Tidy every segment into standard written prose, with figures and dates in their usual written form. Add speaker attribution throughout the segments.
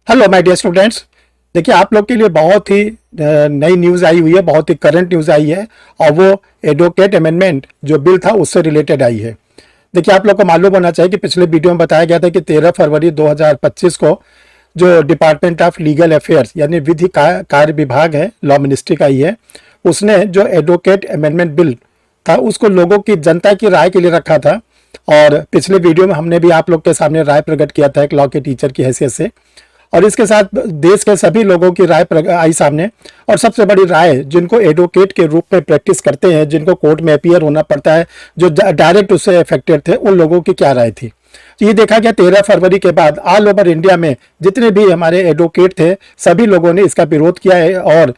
Speaker 1: Hello my dear students. देखिए, आप लोग के लिए बहुत ही नई न्यूज़ आई हुई है, बहुत ही करंट न्यूज़ आई है और वो एडवोकेट अमेंडमेंट जो बिल था उससे रिलेटेड आई है। देखिए, आप लोग को मालूम होना चाहिए कि पिछले वीडियो में बताया गया था कि 13 फरवरी 2025 को जो डिपार्टमेंट ऑफ लीगल अफेयर्स यानी विधि कार्य विभाग है, लॉ मिनिस्ट्री का ही है, उसने जो एडवोकेट अमेंडमेंट बिल था उसको लोगों की जनता की राय के लिए रखा था। और पिछले वीडियो में हमने भी आप लोग के सामने राय प्रकट किया था एक लॉ के टीचर की हैसियत से, और इसके साथ देश के सभी लोगों की राय आई सामने। और सबसे बड़ी राय, जिनको एडवोकेट के रूप में प्रैक्टिस करते हैं, जिनको कोर्ट में अपीयर होना पड़ता है, जो डायरेक्ट उससे अफेक्टेड थे, उन लोगों की क्या राय थी। तो ये देखा गया 13 फरवरी के बाद ऑल ओवर इंडिया में जितने भी हमारे एडवोकेट थे सभी लोगों ने इसका विरोध किया है और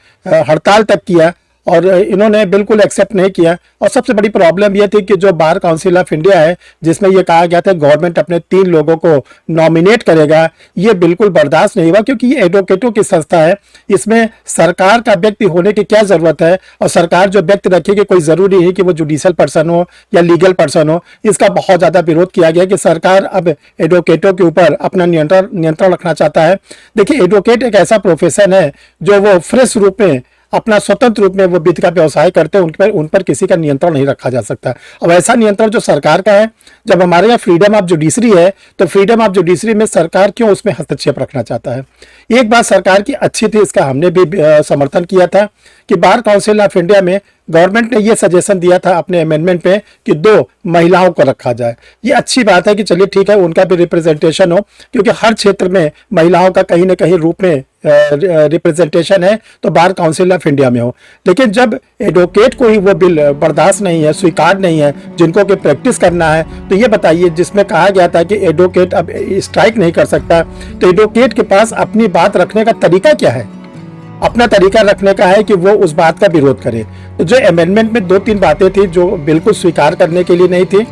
Speaker 1: हड़ताल तक किया, और इन्होंने बिल्कुल एक्सेप्ट नहीं किया। और सबसे बड़ी प्रॉब्लम यह थी कि जो बार काउंसिल ऑफ इंडिया है, जिसमें यह कहा गया था गवर्नमेंट अपने 3 लोगों को नॉमिनेट करेगा, ये बिल्कुल बर्दाश्त नहीं हुआ, क्योंकि ये एडवोकेटों की संस्था है। इसमें सरकार का व्यक्ति होने की क्या जरूरत है, और सरकार जो व्यक्ति रखेगी कोई जरूरी है कि वो जुडिशियल पर्सन हो या लीगल पर्सन हो। इसका बहुत ज्यादा विरोध किया गया कि सरकार अब एडवोकेटों के ऊपर अपना नियंत्रण रखना चाहता है। देखिए, एडवोकेट एक ऐसा प्रोफेशन है जो वो फ्रेश रूप में अपना स्वतंत्र रूप में वो विधि का व्यवसाय करते हैं, उन पर किसी का नियंत्रण नहीं रखा जा सकता। अब ऐसा नियंत्रण जो सरकार का है, जब हमारे यहाँ फ्रीडम ऑफ जुडिशरी है, तो फ्रीडम ऑफ जुडिशरी में सरकार क्यों उसमें हस्तक्षेप रखना चाहता है। एक बात सरकार की अच्छी थी, इसका हमने भी समर्थन किया था कि बार काउंसिल ऑफ इंडिया में गवर्नमेंट ने ये सजेशन दिया था अपने अमेंडमेंट पे कि 2 महिलाओं को रखा जाए। ये अच्छी बात है कि चलिए ठीक है, उनका भी रिप्रेजेंटेशन हो, क्योंकि हर क्षेत्र में महिलाओं का कहीं ना कहीं रूप में रिप्रेजेंटेशन है, तो बार काउंसिल ऑफ इंडिया में हो। लेकिन जब एडवोकेट को ही वो बिल बर्दाश्त नहीं है, स्वीकार नहीं है, जिनको कि प्रैक्टिस करना है, तो ये बताइए, जिसमें कहा गया था कि एडवोकेट अब स्ट्राइक नहीं कर सकता, तो एडवोकेट के पास अपनी बात रखने का तरीका क्या है? अपना तरीका रखने का है कि वो उस बात का विरोध करे। तो जो अमेंडमेंट में 2-3 बातें थी जो बिल्कुल स्वीकार करने के लिए नहीं थी,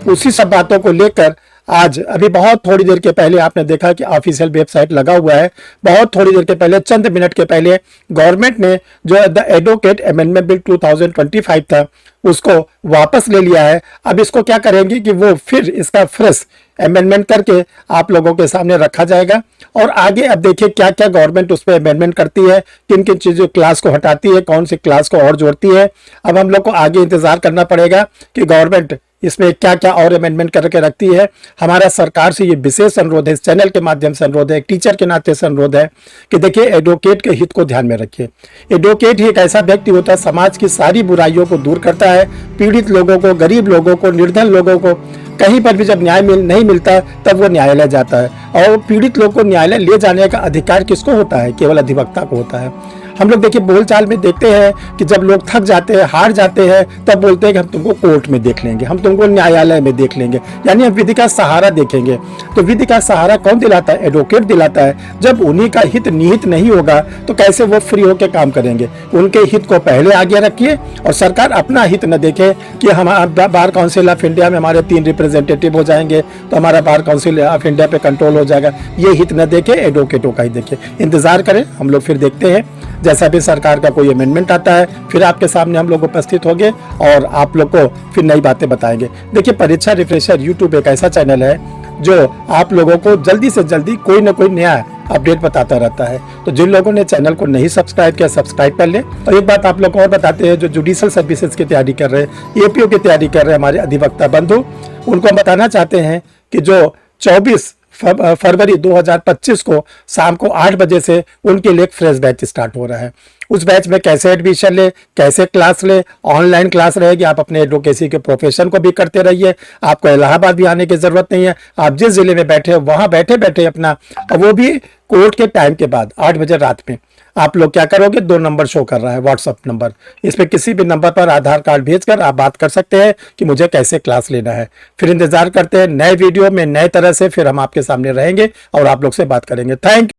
Speaker 1: उसी सब बातों को लेकर आज अभी बहुत थोड़ी देर के पहले आपने देखा कि ऑफिशियल वेबसाइट लगा हुआ है। बहुत थोड़ी देर के पहले, चंद मिनट के पहले, गवर्नमेंट ने जो द एडवोकेट अमेंडमेंट बिल 2025 था उसको वापस ले लिया है। अब इसको क्या करेंगे कि वो फिर इसका फ्रेश अमेंडमेंट करके आप लोगों के सामने रखा जाएगा। और आगे अब देखिए क्या क्या गवर्नमेंट उस पर अमेंडमेंट करती है, किन किन चीज़ों क्लास को हटाती है, कौन सी क्लास को और जोड़ती है। अब हम लोग को आगे इंतजार करना पड़ेगा कि गवर्नमेंट इसमें क्या क्या और अमेंडमेंट करके रखती है। हमारा सरकार से ये विशेष अनुरोध है, इस चैनल के माध्यम से अनुरोध है, एक टीचर के नाते से अनुरोध है कि देखिए, एडवोकेट के हित को ध्यान में रखिए। एडवोकेट ही एक ऐसा व्यक्ति होता है, समाज की सारी बुराइयों को दूर करता है। पीड़ित लोगों को, गरीब लोगों को, निर्धन लोगों को कहीं पर भी जब न्याय नहीं मिलता तब वो न्यायालय जाता है। और पीड़ित लोग को न्यायालय ले जाने का अधिकार किसको होता है? केवल अधिवक्ता को होता है। हम लोग देखिए बोलचाल में देखते हैं कि जब लोग थक जाते हैं, हार जाते हैं, तब बोलते हैं कि हम तुमको कोर्ट में देख लेंगे, हम तुमको न्यायालय में देख लेंगे, यानी हम विधि का सहारा देखेंगे। तो विधि का सहारा कौन दिलाता है? एडवोकेट दिलाता है। जब उन्हीं का हित निहित नहीं होगा तो कैसे वो फ्री होकर काम करेंगे? उनके हित को पहले आगे रखिए, और सरकार अपना हित न देखे कि हम बार काउंसिल ऑफ इंडिया में हमारे 3 रिप्रेजेंटेटिव हो जाएंगे तो हमारा बार काउंसिल ऑफ इंडिया पे कंट्रोल हो जाएगा। ये हित न देखे, एडवोकेटों का ही देखे। इंतजार करें, हम लोग फिर देखते हैं जैसा भी सरकार का कोई अमेंडमेंट आता है, फिर आपके सामने हम लोग उपस्थित होंगे और आप लोग को फिर नई बातें बताएंगे। देखिए, परीक्षा रिफ्रेशर यूट्यूब एक ऐसा चैनल है जो आप लोगों को जल्दी से जल्दी कोई ना कोई नया अपडेट बताता रहता है। तो जिन लोगों ने चैनल को नहीं सब्सक्राइब किया, सब्सक्राइब कर ले। और एक बात आप लोग को और बताते हैं, जो जुडिशियल सर्विसेज की तैयारी कर रहे हैं, एपीओ की तैयारी कर रहे हैं हमारे अधिवक्ता बंधु, उनको हम बताना चाहते हैं कि जो 24 फरवरी 2025 को शाम को 8 बजे से उनके लिए एक फ्रेश बैच स्टार्ट हो रहा है। उस बैच में कैसे एडमिशन ले, कैसे क्लास ले, ऑनलाइन क्लास रहेगी। आप अपने एडवोकेसी के प्रोफेशन को भी करते रहिए। आपको इलाहाबाद भी आने की जरूरत नहीं है। आप जिस जिले में बैठे हो वहां बैठे बैठे अपना, और वो भी कोर्ट के टाइम के बाद 8 बजे रात में आप लोग क्या करोगे, 2 नंबर शो कर रहा है, व्हाट्सअप नंबर। इस पे किसी भी नंबर पर आधार कार्ड भेजकर आप बात कर सकते हैं कि मुझे कैसे क्लास लेना है। फिर इंतजार करते हैं नए वीडियो में, नए तरह से फिर हम आपके सामने रहेंगे और आप लोग से बात करेंगे। Thank you.